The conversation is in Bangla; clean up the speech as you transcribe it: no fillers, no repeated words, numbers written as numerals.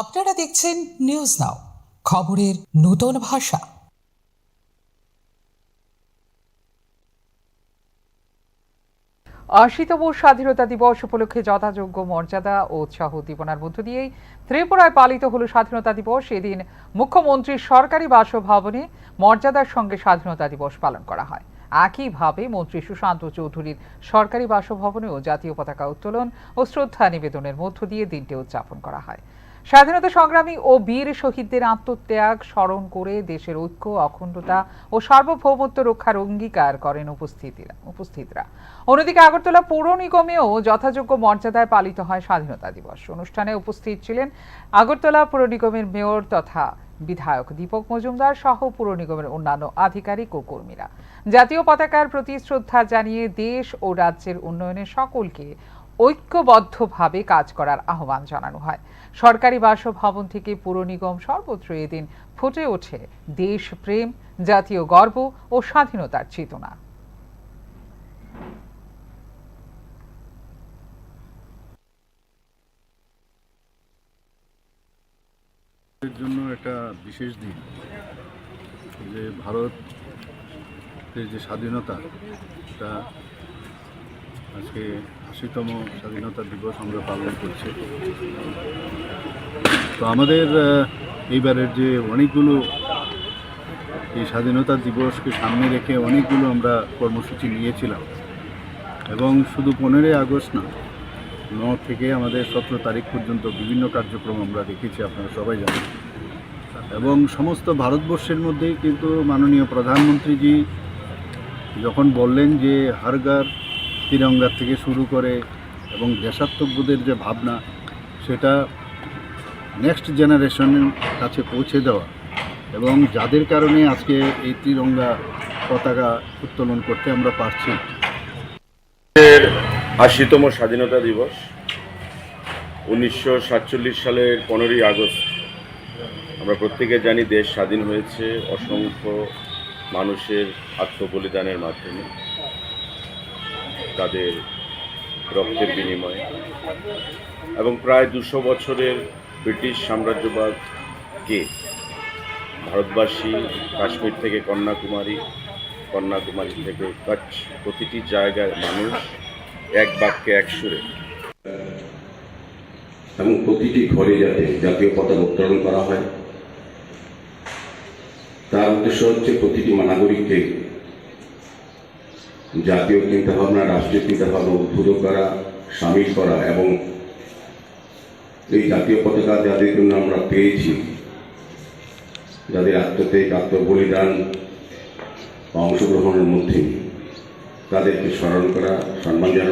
আপনারা দেখছেন নিউজ নাও, খবরের নতুন ভাষা। ৮০তম স্বাধীনতা দিবস উপলক্ষে যথাযোগ্য মর্যাদা ও উৎসাহ উদ্দীপনার মধ্য দিয়েই ত্রিপুরায় পালিত হল স্বাধীনতা দিবস। এদিন মুখ্যমন্ত্রীর সরকারি বাসভবনে মর্যাদার সঙ্গে স্বাধীনতা দিবস পালন করা হয়। একইভাবে মন্ত্রী সুশান্ত চৌধুরীর সরকারি বাসভবনেও জাতীয় পতাকা উত্তোলন ও শ্রদ্ধা নিবেদনের মধ্য দিয়ে দিনটি উদযাপন করা হয়। স্বাধীনতা সংগ্রামী ও বীর শহীদদের আত্মত্যাগ স্মরণ করে দেশের ঐক্য, অখণ্ডতা ও সার্বভৌমত্ব রক্ষার অঙ্গীকার করেন উপস্থিতরা। অন্যদিকে আগরতলা পৌর নিগমেও যথাযোগ্য মর্যাদায় পালিত হয় স্বাধীনতা দিবস। অনুষ্ঠানে উপস্থিত ছিলেন আগরতলা পৌর নিগমের মেয়র তথা বিধায়ক দীপক মজুমদার সহ পৌর নিগমের অন্যান্য আধিকারিক ও কর্মীরা। জাতীয় পতাকার প্রতি শ্রদ্ধা জানিয়ে দেশ ও রাজ্যের উন্নয়নে সকলকে ঐক্যবদ্ধভাবে কাজ করার আহ্বান জানানো হয়। সরকারি বাসভবন থেকে পুর নিগম সর্বত্র এদিন ফুটে ওঠে দেশপ্রেম, জাতীয় গর্ব ও স্বাধীনতার চেতনা। এর জন্য একটা বিশেষ দিন, যে ভারতের যে স্বাধীনতা, এটা আজকে ৮০তম স্বাধীনতা দিবস আমরা পালন করছি। তো আমাদের এইবারের যে অনেকগুলো এই স্বাধীনতা দিবসকে সামনে রেখে অনেকগুলো আমরা কর্মসূচি নিয়েছিলাম, এবং শুধু 15ই আগস্ট না, 9 থেকে আমাদের 17 তারিখ পর্যন্ত বিভিন্ন কার্যক্রম আমরা রেখেছি, আপনারা সবাই জানেন। এবং সমস্ত ভারতবর্ষের মধ্যেই কিন্তু মাননীয় প্রধানমন্ত্রীজি যখন বললেন যে হর ঘর তিরঙ্গা থেকে শুরু করে এবং দেশাত্মবোধের যে ভাবনা, সেটা নেক্সট জেনারেশনের কাছে পৌঁছে দেওয়া, এবং যাদের কারণে আজকে এই তিরঙ্গা পতাকা উত্তোলন করতে আমরা পারছি। ৮০তম স্বাধীনতা দিবস 1947 সালের 15ই আগস্ট। আমরা প্রত্যেকে জানি দেশ স্বাধীন হয়েছে অসংখ্য মানুষের আত্মবলিদানের মাধ্যমে, তাদের রক্তের বিনিময়ে, এবং প্রায় 200 বছরের ব্রিটিশ সাম্রাজ্যবাদকে ভারতবাসী কাশ্মীর থেকে কন্যাকুমারী থেকে কচ্ছ, প্রতিটি জায়গায় মানুষ এক বাক্যে এক সুরে এবং প্রতিটি ঘরে যাতে জাতীয় পতাকা উত্তোলন করা হয়, তার উদ্দেশ্য হচ্ছে প্রতিটি নাগরিককে জাতীয় চিন্তাভাবনা, রাষ্ট্রীয় চিন্তাভাবনা উদ্বুদ্ধ করা, সামিল করা, এবং এই জাতীয় পতাকা যাদের জন্য আমরা পেয়েছি, যাদের আত্মত্যাগ, আত্মবলিদান বা অংশগ্রহণের মধ্যে তাদেরকে স্মরণ করা, সম্মান জানানো।